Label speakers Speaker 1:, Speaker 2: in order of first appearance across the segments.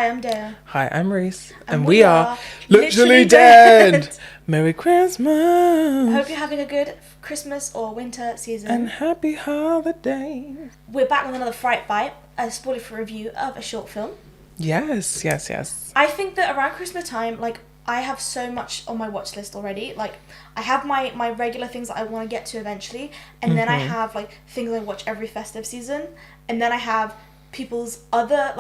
Speaker 1: Hi, I'm Dea.
Speaker 2: Hi, I'm Reese.
Speaker 1: And
Speaker 2: we are literally dead. Merry Christmas.
Speaker 1: I hope you're having a good Christmas or winter season.
Speaker 2: And happy holidays.
Speaker 1: We're back with another Fright Bite, a spoiler-free review of a short film.
Speaker 2: Yes.
Speaker 1: I think that around Christmas time, I have so much on my watch list already. I have my regular things that I want to get to eventually, and then I have things I watch every festive season, and then I have people's other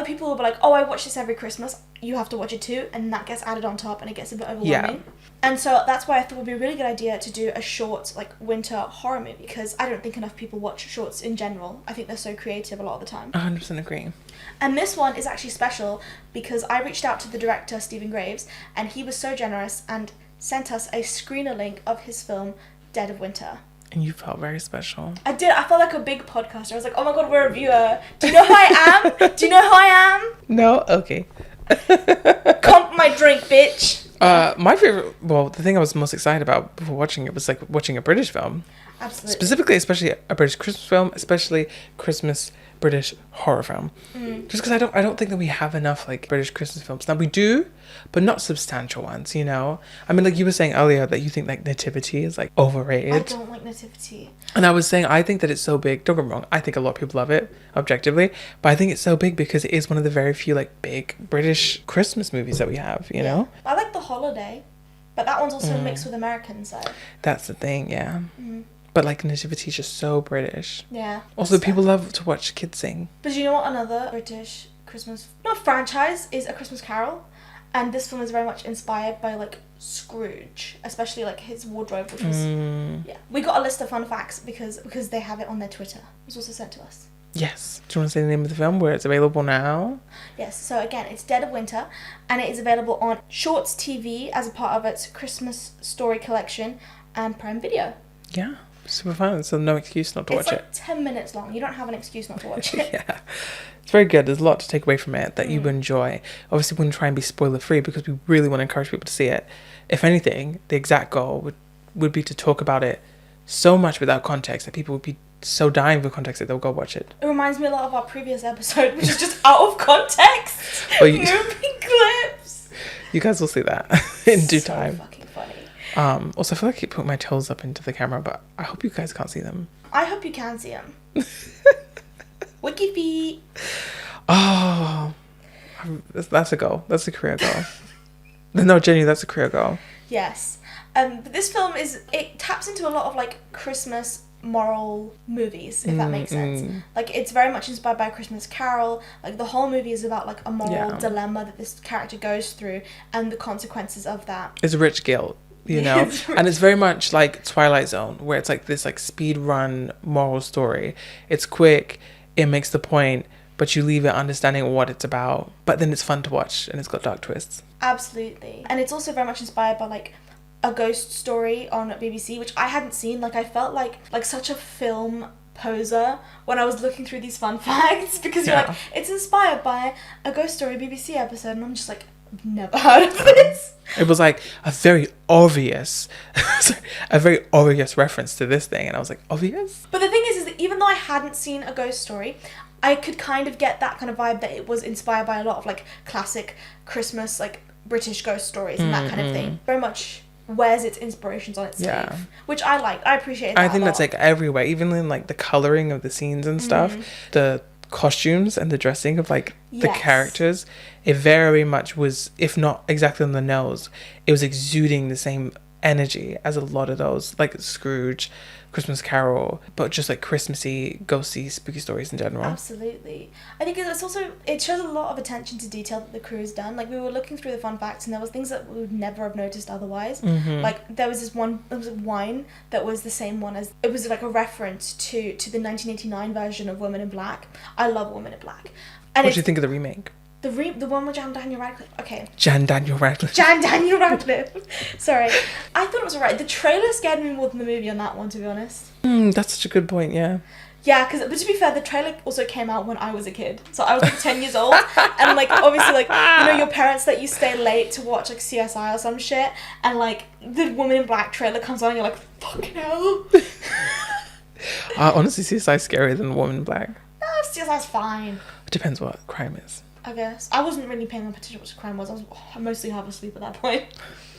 Speaker 1: people will be like, oh, I watch this every Christmas, you have to watch it too, and that gets added on top and it gets a bit overwhelming. And so that's why I thought it would be a really good idea to do a short winter horror movie, because I don't think enough people watch shorts in general. I think they're so creative a lot of the time.
Speaker 2: 100% agree.
Speaker 1: And this one is actually special because I reached out to the director, Stephen Graves, and he was so generous and sent us a screener link of his film, Dead of Winter.
Speaker 2: And you felt very special.
Speaker 1: I did. I felt like a big podcaster. I was like, oh my god, we're a reviewer. Do you know who I am? Do you know who I am?
Speaker 2: No? Okay.
Speaker 1: Comp my drink, bitch.
Speaker 2: My favorite, the thing I was most excited about before watching it was watching a British film.
Speaker 1: Absolutely.
Speaker 2: Specifically, especially a British Christmas film, especially Christmas British horror film. Just because I don't think that we have enough British Christmas films. Now we do, but not substantial ones, you know? I mean, you were saying earlier that you think Nativity is overrated.
Speaker 1: I don't like Nativity.
Speaker 2: And I was saying I think that it's so big. Don't get me wrong, I think a lot of people love it objectively, but I think it's so big because it is one of the very few big British Christmas movies that we have, you know?
Speaker 1: I like The Holiday, but that one's also mixed with American, so
Speaker 2: that's the thing, yeah. But Nativity is just so British.
Speaker 1: Yeah.
Speaker 2: Also, people love to watch kids sing.
Speaker 1: But you know what another British Christmas franchise is? A Christmas Carol. And this film is very much inspired by Scrooge, especially his wardrobe, which was we got a list of fun facts because they have it on their Twitter. It was also sent to us.
Speaker 2: Yes. Do you want to say the name of the film, where it's available now?
Speaker 1: Yes. So again, it's Dead of Winter, and it is available on Shorts TV as a part of its Christmas Story collection and Prime Video.
Speaker 2: Yeah. Super fun, so no excuse not to watch it.
Speaker 1: It's 10 minutes long. You don't have an excuse not to watch it.
Speaker 2: Yeah. It's very good. There's a lot to take away from it that you enjoy. Obviously, we wouldn't try and be spoiler free because we really want to encourage people to see it. If anything, the exact goal would be to talk about it so much without context that people would be so dying for context that they'll go watch it.
Speaker 1: It reminds me a lot of our previous episode, which is just out of context. Movie clips.
Speaker 2: You guys will see that in due time.
Speaker 1: Fucking funny.
Speaker 2: Also, I feel like I keep putting my toes up into the camera, but I hope you guys can't see them.
Speaker 1: I hope you can see them. Wiki feet.
Speaker 2: Oh, that's a goal. That's a career goal. No, genuinely, that's a career goal.
Speaker 1: Yes. But this film it taps into a lot of Christmas moral movies, if that makes sense. It's very much inspired by Christmas Carol. The whole movie is about a moral dilemma that this character goes through and the consequences of that.
Speaker 2: It's rich guilt. You know, and it's very much like Twilight Zone, where it's this speed run moral story. It's quick, it makes the point, but you leave it understanding what it's about. But then it's fun to watch, and it's got dark twists.
Speaker 1: Absolutely. And it's also very much inspired by a ghost story on BBC, which I hadn't seen. I felt like such a film poser when I was looking through these fun facts, because you're it's inspired by a ghost story BBC episode, and I'm just never heard of this.
Speaker 2: It was a very obvious reference to this thing, and I was obvious?
Speaker 1: But the thing is that even though I hadn't seen a ghost story, I could kind of get that kind of vibe that it was inspired by a lot of classic Christmas British ghost stories and that kind of thing. Very much wears its inspirations on its sleeve, which I liked. I appreciate that.
Speaker 2: I think that's everywhere, even in the coloring of the scenes and stuff, the costumes and the dressing of the characters. It very much was, if not exactly on the nose, it was exuding the same energy as a lot of those Scrooge, Christmas Carol, but just Christmassy, ghosty, spooky stories in general.
Speaker 1: Absolutely. I think it's also, it shows a lot of attention to detail that the crew has done. We were looking through the fun facts, and there was things that we would never have noticed otherwise. There was a wine that was the same one as, it was a reference to the 1989 version of Women in Black. I love Women in Black. And
Speaker 2: what do you think of the remake?
Speaker 1: The one with Daniel Radcliffe. Okay.
Speaker 2: Daniel Radcliffe.
Speaker 1: Daniel Radcliffe. Sorry. I thought it was alright. The trailer scared me more than the movie on that one, to be honest.
Speaker 2: That's such a good point, yeah.
Speaker 1: Yeah, but to be fair, the trailer also came out when I was a kid. So I was 10 years old. And obviously your parents let you stay late to watch CSI or some shit. And the Woman in Black trailer comes on and you're fucking hell.
Speaker 2: Honestly, CSI is scarier than Woman in Black.
Speaker 1: No, CSI's fine.
Speaker 2: It depends what crime is.
Speaker 1: I guess. I wasn't really paying attention to what the crime was. I was mostly half asleep at that point.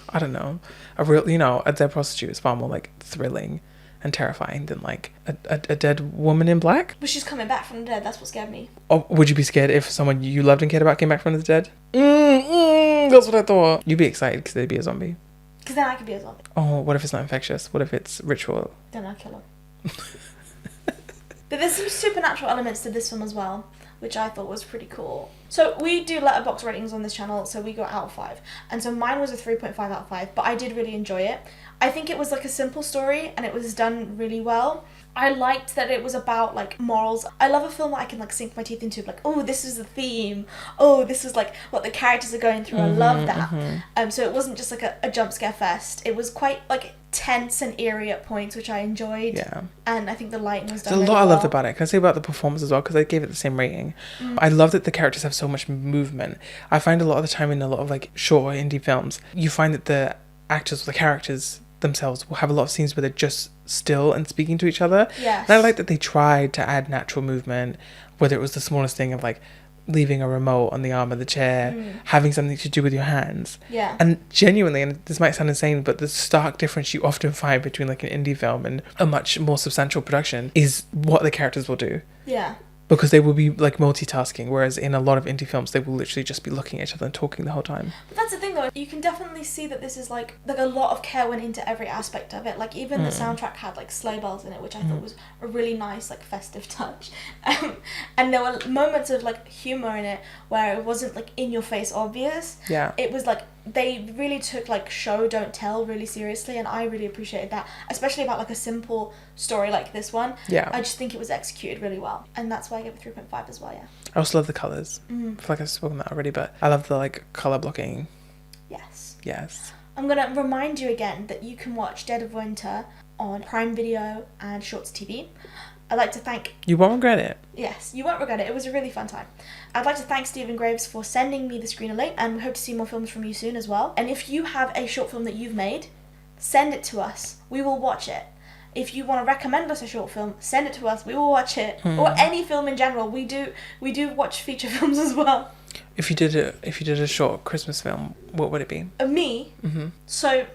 Speaker 2: I don't know. A real, a dead prostitute is far more like thrilling and terrifying than like a dead woman in black.
Speaker 1: But she's coming back from the dead. That's what scared me.
Speaker 2: Or would you be scared if someone you loved and cared about came back from the dead? That's what I thought. You'd be excited because they'd be a zombie.
Speaker 1: Because then I could be a zombie.
Speaker 2: Oh, what if it's not infectious? What if it's ritual?
Speaker 1: Then I'll kill him. But there's some supernatural elements to this film as well, which I thought was pretty cool. So we do letterbox ratings on this channel, so we go out of 5. And so mine was a 3.5 out of 5, but I did really enjoy it. I think it was like a simple story and it was done really well. I liked that it was about like morals. I love a film that I can like sink my teeth into, like, oh, this is the theme. Oh, this is like what the characters are going through. I love that. So it wasn't just like a jump scare fest. It was quite like tense and eerie at points, which I enjoyed.
Speaker 2: Yeah.
Speaker 1: And I think the lighting was done
Speaker 2: There's a
Speaker 1: really
Speaker 2: lot I
Speaker 1: well.
Speaker 2: loved about it. Can I say about the performance as well? Because I gave it the same rating. I love that the characters have so much movement. I find a lot of the time in a lot of like short or indie films, you find that the actors or the characters themselves will have a lot of scenes where they're just still and speaking to each other.
Speaker 1: Yes.
Speaker 2: And I like that they tried to add natural movement, whether it was the smallest thing of like leaving a remote on the arm of the chair, having something to do with your hands.
Speaker 1: Yeah.
Speaker 2: And genuinely, and this might sound insane, but the stark difference you often find between like an indie film and a much more substantial production is what the characters will do.
Speaker 1: Yeah.
Speaker 2: Because they will be like multitasking, whereas in a lot of indie films they will literally just be looking at each other and talking the whole time.
Speaker 1: But that's the thing though, you can definitely see that this is like a lot of care went into every aspect of it. Like even the soundtrack had like sleigh bells in it, which I thought was a really nice like festive touch. And there were moments of like humor in it where it wasn't like in your face obvious.
Speaker 2: Yeah.
Speaker 1: It was like they really took like show don't tell really seriously, and I really appreciated that, especially about like a simple story like this one.
Speaker 2: Yeah.
Speaker 1: I just think it was executed really well, and that's why I gave it 3.5 as well. Yeah.
Speaker 2: I also love the colours. I feel like I've spoken that already, but I love the like colour blocking.
Speaker 1: Yes.
Speaker 2: Yes.
Speaker 1: I'm going to remind you again that you can watch Dead of Winter on Prime Video and Shorts TV. I'd like to thank...
Speaker 2: You won't regret it.
Speaker 1: Yes, you won't regret it. It was a really fun time. I'd like to thank Stephen Graves for sending me the screener link, and we hope to see more films from you soon as well. And if you have a short film that you've made, send it to us. We will watch it. If you want to recommend us a short film, send it to us. We will watch it. Or any film in general. We do watch feature films as well.
Speaker 2: If you did a short Christmas film, what would it be?
Speaker 1: Me? So...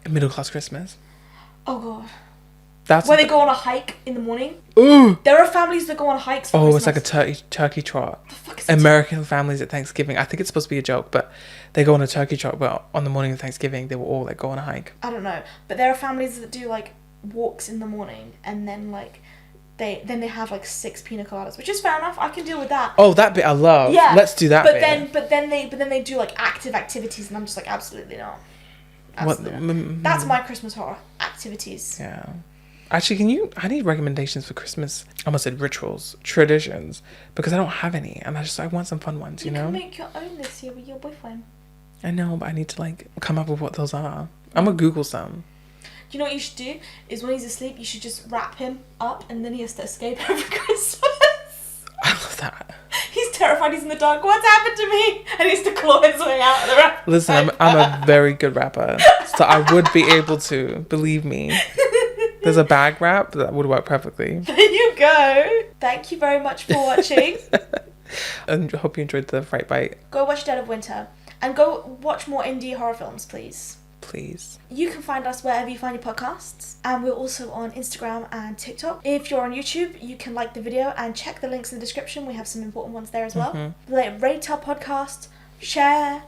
Speaker 2: Middle class Christmas.
Speaker 1: Oh god.
Speaker 2: That's
Speaker 1: where they go on a hike in the morning.
Speaker 2: Ooh.
Speaker 1: There are families that go on hikes for Christmas.
Speaker 2: It's like a turkey trot.
Speaker 1: The fuck is
Speaker 2: American families at Thanksgiving. I think it's supposed to be a joke, but they go on a turkey trot. But on the morning of Thanksgiving, they will all like go on a hike.
Speaker 1: I don't know, but there are families that do like walks in the morning, and then like they have like 6 pina coladas, which is fair enough. I can deal with that.
Speaker 2: Oh, that bit I love.
Speaker 1: Yeah,
Speaker 2: let's do that.
Speaker 1: But then they do like active activities, and I'm just like absolutely not. Absolutely not. That's my Christmas horror activities.
Speaker 2: Yeah. Actually, I need recommendations for Christmas. I almost said rituals, traditions, because I don't have any, and I want some fun ones, you know?
Speaker 1: You can make your own this year with your boyfriend.
Speaker 2: I know, but I need to like come up with what those are. I'm gonna Google some.
Speaker 1: You know what you should do? Is when he's asleep, you should just wrap him up, and then he has to escape every Christmas.
Speaker 2: I love that.
Speaker 1: He's terrified. He's in the dark. What's happened to me? And he has to claw his way out of the wrap.
Speaker 2: Listen, I'm a very good rapper, so I would be able to. Believe me. There's a bag wrap that would work perfectly.
Speaker 1: There you go. Thank you very much for watching.
Speaker 2: And I hope you enjoyed the Fright Bite.
Speaker 1: Go watch Dead of Winter. And go watch more indie horror films, please.
Speaker 2: Please.
Speaker 1: You can find us wherever you find your podcasts. And we're also on Instagram and TikTok. If you're on YouTube, you can like the video and check the links in the description. We have some important ones there as well. Like, rate our podcast, share,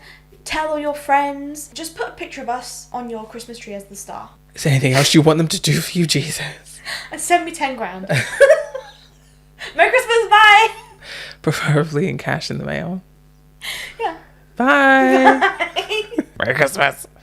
Speaker 1: tell all your friends. Just put a picture of us on your Christmas tree as the star.
Speaker 2: Is there anything else you want them to do for you, Jesus?
Speaker 1: And send me 10 grand. Merry Christmas, bye!
Speaker 2: Preferably in cash in the mail.
Speaker 1: Yeah.
Speaker 2: Bye!
Speaker 1: Bye.
Speaker 2: Merry Christmas!